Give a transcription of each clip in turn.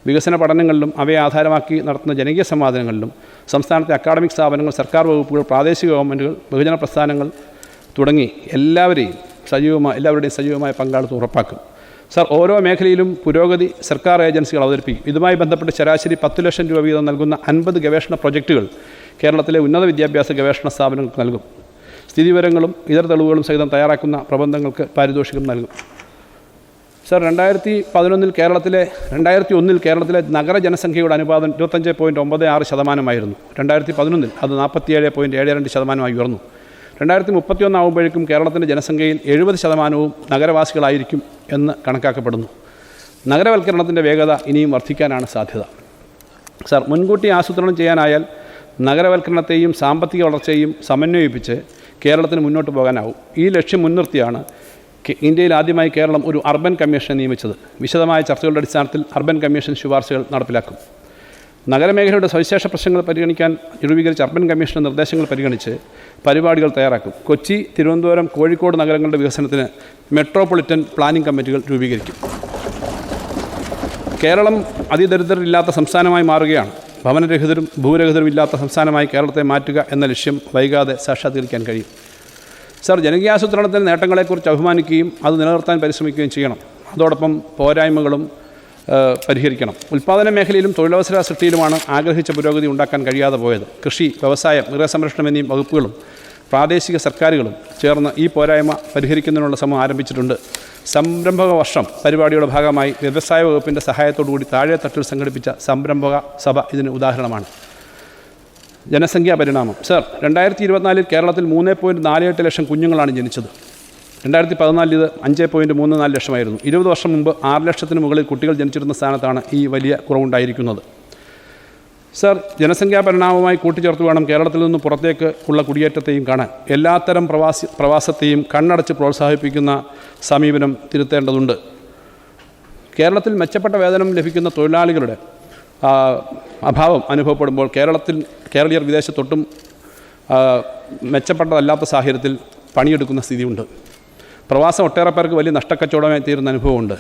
വികസന പഠനങ്ങളിലും അവയെ ആധാരമാക്കി നടത്തുന്ന ജനകീയ സംവാദങ്ങളിലും സംസ്ഥാനത്തെ അക്കാഡമിക് സ്ഥാപനങ്ങൾ, സർക്കാർ വകുപ്പുകൾ, പ്രാദേശിക ഗവൺമെൻറ്റുകൾ, ബഹുജന പ്രസ്ഥാനങ്ങൾ തുടങ്ങി എല്ലാവരുടെയും സജീവമായ പങ്കാളിത്തം ഉറപ്പാക്കും. സർ, ഓരോ മേഖലയിലും പുരോഗതി സർക്കാർ ഏജൻസികൾ അവതരിപ്പിക്കും. ഇതുമായി ബന്ധപ്പെട്ട് ശരാശരി 10 ലക്ഷം രൂപ വീതം നൽകുന്ന 50 ഗവേഷണ പ്രൊജക്റ്റുകൾ കേരളത്തിലെ ഉന്നത വിദ്യാഭ്യാസ ഗവേഷണ സ്ഥാപനങ്ങൾക്ക് നൽകും. സ്ഥിതിവിവരങ്ങളും ഇതര തെളിവുകളും സഹിതം തയ്യാറാക്കുന്ന പ്രബന്ധങ്ങൾക്ക് പാരിതോഷികം നൽകും. സർ, 2001 കേരളത്തിലെ നഗര ജനസംഖ്യയുടെ അനുപാതം 25.96%. 2011 അത് 47.72% ഉയർന്നു. 2031 ആകുമ്പോഴേക്കും കേരളത്തിൻ്റെ ജനസംഖ്യയിൽ 70% നഗരവാസികളായിരിക്കും എന്ന് കണക്കാക്കപ്പെടുന്നു. നഗരവൽക്കരണത്തിൻ്റെ വേഗത ഇനിയും വർദ്ധിക്കാനാണ് സാധ്യത. സർ, മുൻകൂട്ടി ആസൂത്രണം ചെയ്യാനായാൽ നഗരവൽക്കരണത്തെയും സാമ്പത്തിക വളർച്ചയെയും സമന്വയിപ്പിച്ച് കേരളത്തിന് മുന്നോട്ട് പോകാനാവും. ഈ ലക്ഷ്യം മുൻനിർത്തിയാണ് ഇന്ത്യയിൽ ആദ്യമായി കേരളം ഒരു അർബൻ കമ്മീഷനെ നിയമിച്ചത്. വിശദമായ ചർച്ചകളുടെ അടിസ്ഥാനത്തിൽ അർബൻ കമ്മീഷൻ ശുപാർശകൾ നടപ്പിലാക്കും. നഗരമേഖലയുടെ സവിശേഷ പ്രശ്നങ്ങൾ പരിഗണിക്കാൻ രൂപീകരിച്ച അർബൻ കമ്മീഷൻ്റെ നിർദ്ദേശങ്ങൾ പരിഗണിച്ച് പരിപാടികൾ തയ്യാറാക്കും. കൊച്ചി, തിരുവനന്തപുരം, കോഴിക്കോട് നഗരങ്ങളുടെ വികസനത്തിന് മെട്രോപൊളിറ്റൻ പ്ലാനിംഗ് കമ്മിറ്റികൾ രൂപീകരിക്കും. കേരളം അതിദരിദ്രരില്ലാത്ത സംസ്ഥാനമായി മാറുകയാണ്. ഭവനരഹിതരും ഭൂരഹിതരും ഇല്ലാത്ത സംസ്ഥാനമായി കേരളത്തെ മാറ്റുക എന്ന ലക്ഷ്യം വൈകാതെ സാക്ഷാത്കരിക്കാൻ കഴിയും. സർ, ജനകീയാസൂത്രണത്തിൽ നേട്ടങ്ങളെക്കുറിച്ച് അഭിമാനിക്കുകയും അത് നിലനിർത്താൻ പരിശ്രമിക്കുകയും ചെയ്യണം. അതോടൊപ്പം പോരായ്മകളും പരിഹരിക്കണം. ഉൽപ്പാദന മേഖലയിലും തൊഴിലവസര സൃഷ്ടിയിലുമാണ് ആഗ്രഹിച്ച പുരോഗതി ഉണ്ടാക്കാൻ കഴിയാതെ പോയത്. കൃഷി, വ്യവസായം, മൃഗസംരക്ഷണം എന്നീ വകുപ്പുകളും പ്രാദേശിക സർക്കാരുകളും ചേർന്ന് ഈ പോരായ്മ പരിഹരിക്കുന്നതിനുള്ള ശ്രമം ആരംഭിച്ചിട്ടുണ്ട്. സംരംഭക വർഷം പരിപാടിയുടെ ഭാഗമായി വ്യവസായ വകുപ്പിൻ്റെ സഹായത്തോടുകൂടി താഴെത്തട്ടിൽ സംഘടിപ്പിച്ച സംരംഭക സഭ ഇതിന് ഉദാഹരണമാണ്. ജനസംഖ്യാ പരിണാമം. സർ, 2024 കേരളത്തിൽ 3.48 ലക്ഷം കുഞ്ഞുങ്ങളാണ് ജനിച്ചത്. 2014 ഇത് 5.34 ലക്ഷമായിരുന്നു. 20 വർഷം മുമ്പ് 6 ലക്ഷത്തിന് മുകളിൽ കുട്ടികൾ ജനിച്ചിരുന്ന സ്ഥാനത്താണ് ഈ വലിയ കുറവുണ്ടായിരിക്കുന്നത്. സർ, ജനസംഖ്യാ പരിണാമവുമായി കൂട്ടിച്ചേർത്ത് വേണം കേരളത്തിൽ നിന്ന് പുറത്തേക്ക് ഉള്ള കുടിയേറ്റത്തെയും കാണാൻ. എല്ലാത്തരം പ്രവാസത്തെയും കണ്ണടച്ച് പ്രോത്സാഹിപ്പിക്കുന്ന സമീപനം തിരുത്തേണ്ടതുണ്ട്. കേരളത്തിൽ മെച്ചപ്പെട്ട വേതനം ലഭിക്കുന്ന തൊഴിലാളികളുടെ അഭാവം അനുഭവപ്പെടുമ്പോൾ കേരളീയർ വിദേശത്തൊട്ടും മെച്ചപ്പെട്ടതല്ലാത്ത സാഹചര്യത്തിൽ പണിയെടുക്കുന്ന സ്ഥിതിയുണ്ട്. പ്രവാസം ഒട്ടേറെ പേർക്ക് വലിയ നഷ്ടക്കച്ചവടമായി തീരുന്ന അനുഭവമുണ്ട്.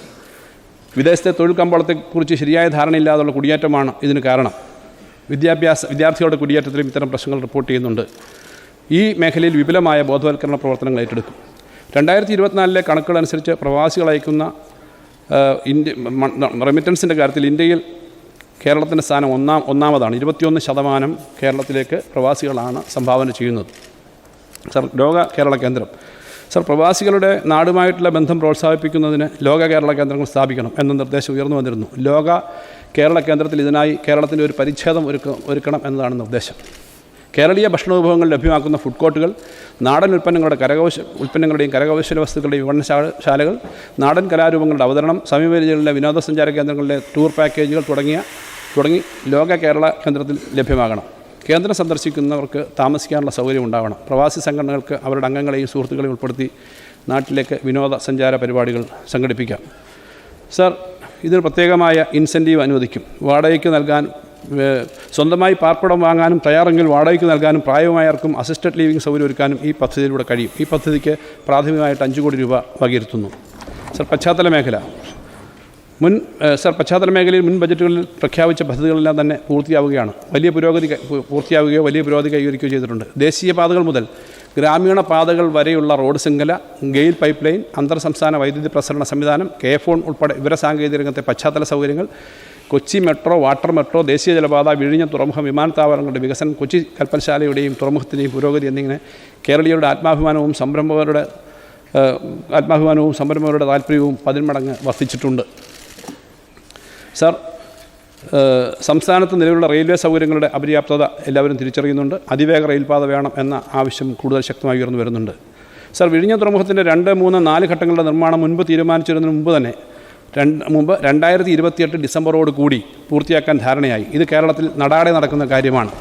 വിദേശത്തെ തൊഴിൽ കമ്പോളത്തെക്കുറിച്ച് ശരിയായ ധാരണയില്ലാതുള്ള കുടിയേറ്റമാണ് ഇതിന് കാരണം. വിദ്യാർത്ഥികളുടെ കുടിയേറ്റത്തിലും ഇത്തരം പ്രശ്നങ്ങൾ റിപ്പോർട്ട് ചെയ്യുന്നുണ്ട്. ഈ മേഖലയിൽ വിപുലമായ ബോധവൽക്കരണ പ്രവർത്തനങ്ങൾ ഏറ്റെടുക്കും. 2024 കണക്കുകളനുസരിച്ച് പ്രവാസികൾ അയക്കുന്ന റെമിറ്റൻസിൻ്റെ കാര്യത്തിൽ ഇന്ത്യയിൽ കേരളത്തിൻ്റെ സ്ഥാനം ഒന്നാമതാണ്. 21% കേരളത്തിലേക്ക് പ്രവാസികളാണ് സംഭാവന ചെയ്യുന്നത്. സർ, ലോക കേരള കേന്ദ്രം. സർ, പ്രവാസികളുടെ നാടുമായിട്ടുള്ള ബന്ധം പ്രോത്സാഹിപ്പിക്കുന്നതിന് ലോക കേരള കേന്ദ്രങ്ങൾ സ്ഥാപിക്കണം എന്ന നിർദ്ദേശം ഉയർന്നു വന്നിരുന്നു. ലോക കേരള കേന്ദ്രത്തിൽ ഇതിനായി കേരളത്തിൻ്റെ ഒരു പരിച്ഛേദം ഒരുക്കണം എന്നതാണ് നിർദ്ദേശം. കേരളീയ ഭക്ഷണ വിഭവങ്ങൾ ലഭ്യമാക്കുന്ന ഫുഡ് കോർട്ടുകൾ, നാടൻ ഉൽപ്പന്നങ്ങളുടെയും കരകൗശല വസ്തുക്കളുടെയും വിപണനശാലകൾ, നാടൻ കലാരൂപങ്ങളുടെ അവതരണം, സമീപ ജില്ലകളിലെ വിനോദസഞ്ചാര കേന്ദ്രങ്ങളിലെ ടൂർ പാക്കേജുകൾ തുടങ്ങി ലോക കേരള കേന്ദ്രത്തിൽ ലഭ്യമാകണം. കേന്ദ്രം സന്ദർശിക്കുന്നവർക്ക് താമസിക്കാനുള്ള സൗകര്യം ഉണ്ടാവണം. പ്രവാസി സംഘടനകൾക്ക് അവരുടെ അംഗങ്ങളെയും സുഹൃത്തുക്കളെയും ഉൾപ്പെടുത്തി നാട്ടിലേക്ക് വിനോദസഞ്ചാര പരിപാടികൾ സംഘടിപ്പിക്കാം. സർ, ഇതിന് പ്രത്യേകമായ ഇൻസെൻറ്റീവ് അനുവദിക്കും. വാടകയ്ക്ക് നൽകാൻ, സ്വന്തമായി പാർപ്പിടം വാങ്ങാനും തയ്യാറെങ്കിൽ വാടകയ്ക്ക് നൽകാനും പ്രായമായവർക്കും അസിസ്റ്റഡ് ലിവിംഗ് സൗകര്യം ഒരുക്കാനും ഈ പദ്ധതിയിലൂടെ കഴിയും. ഈ പദ്ധതിക്ക് പ്രാഥമികമായിട്ട് 5 കോടി രൂപ വകയിരുത്തുന്നു. സർ, പശ്ചാത്തല മേഖല. പശ്ചാത്തല മേഖലയിൽ മുൻ ബജറ്റുകളിൽ പ്രഖ്യാപിച്ച പദ്ധതികളെല്ലാം തന്നെ വലിയ പുരോഗതി കൈവരിക്കുകയോ ചെയ്തിട്ടുണ്ട്. ദേശീയപാതകൾ മുതൽ ഗ്രാമീണ പാതകൾ വരെയുള്ള റോഡ് ശൃംഖല, ഗെയിൽ പൈപ്പ് ലൈൻ, അന്തർ സംസ്ഥാന വൈദ്യുതി പ്രസരണ സംവിധാനം, ഫോൺ ഉൾപ്പെടെ വിവരസാങ്കേതിക രംഗത്തെ പശ്ചാത്തല സൗകര്യങ്ങൾ, കൊച്ചി മെട്രോ, വാട്ടർ മെട്രോ, ദേശീയ ജലപാത, വിഴിഞ്ഞം തുറമുഖം, വിമാനത്താവളങ്ങളുടെ വികസനം, കൊച്ചി കൽപ്പനശാലയുടെയും തുറമുഖത്തിൻ്റെയും പുരോഗതി എന്നിങ്ങനെ കേരളീയരുടെ ആത്മാഭിമാനവും സംരംഭകരുടെ താല്പര്യവും 10 മടങ്ങ് വർദ്ധിച്ചിട്ടുണ്ട്. സർ, സംസ്ഥാനത്ത് നിലവിലുള്ള റെയിൽവേ സൗകര്യങ്ങളുടെ അപര്യാപ്തത എല്ലാവരും തിരിച്ചറിയുന്നുണ്ട്. അതിവേഗ റെയിൽപാത വേണം എന്ന ആവശ്യം കൂടുതൽ ശക്തമായി ഉയർന്നു വരുന്നുണ്ട്. സർ, വിഴിഞ്ഞം തുറമുഖത്തിൻ്റെ 2, 3, 4 ഘട്ടങ്ങളുടെ നിർമ്മാണം മുൻപ് തീരുമാനിച്ചിരുന്നതിന് മുമ്പ് 2028 ഡിസംബറോട് കൂടി പൂർത്തിയാക്കാൻ ധാരണയായി. ഇത് കേരളത്തിൽ നടാടെ നടക്കുന്ന കാര്യമാണ്.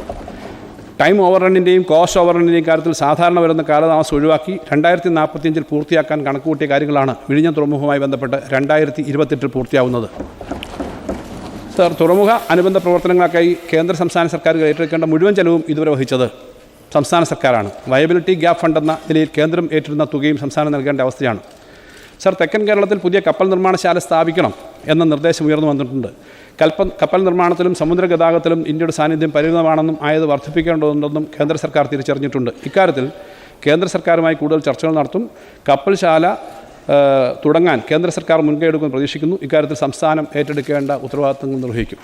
ടൈം ഓവർറണ്ണിൻ്റെയും കോസ്റ്റ് ഓവർറണ്ണിൻ്റെയും കാര്യത്തിൽ സാധാരണ വരുന്ന കാലതാമസം ഒഴിവാക്കി 2045 പൂർത്തിയാക്കാൻ കണക്കുകൂട്ടിയ കാര്യങ്ങളാണ് വിഴിഞ്ഞം തുറമുഖവുമായി ബന്ധപ്പെട്ട് 2028 പൂർത്തിയാവുന്നത്. സർ, തുറമുഖ അനുബന്ധ പ്രവർത്തനങ്ങൾക്കായി കേന്ദ്ര സംസ്ഥാന സർക്കാരുകൾ ഏറ്റെടുക്കേണ്ട മുഴുവൻ ചെലവും ഇതുവരെ വഹിച്ചത് സംസ്ഥാന സർക്കാരാണ്. വയബിലിറ്റി ഗ്യാപ്പ് ഫണ്ട് എന്ന നിലയിൽ കേന്ദ്രം ഏറ്റെടുക്കുന്ന തുകയും സംസ്ഥാനം നൽകേണ്ട അവസ്ഥയാണ്. സർ, തെക്കൻ കേരളത്തിൽ പുതിയ കപ്പൽ നിർമ്മാണശാല സ്ഥാപിക്കണം എന്ന നിർദ്ദേശം ഉയർന്നു വന്നിട്ടുണ്ട്. കപ്പൽ നിർമ്മാണത്തിലും സമുദ്ര ഗതാഗതത്തിലും ഇന്ത്യയുടെ സാന്നിധ്യം പരിമിതമാണെന്നും ആയത് വർദ്ധിപ്പിക്കേണ്ടതുണ്ടെന്നും കേന്ദ്ര സർക്കാർ തിരിച്ചറിഞ്ഞിട്ടുണ്ട്. ഇക്കാര്യത്തിൽ കേന്ദ്ര സർക്കാരുമായി കൂടുതൽ ചർച്ചകൾ നടത്തും. കപ്പൽശാല തുടങ്ങാൻ കേന്ദ്ര സർക്കാർ മുൻകൈ എടുക്കുമെന്ന് പ്രതീക്ഷിക്കുന്നു. ഇക്കാര്യത്തിൽ സംസ്ഥാനം ഏറ്റെടുക്കേണ്ട ഉത്തരവാദിത്തങ്ങൾ നിർവഹിക്കും.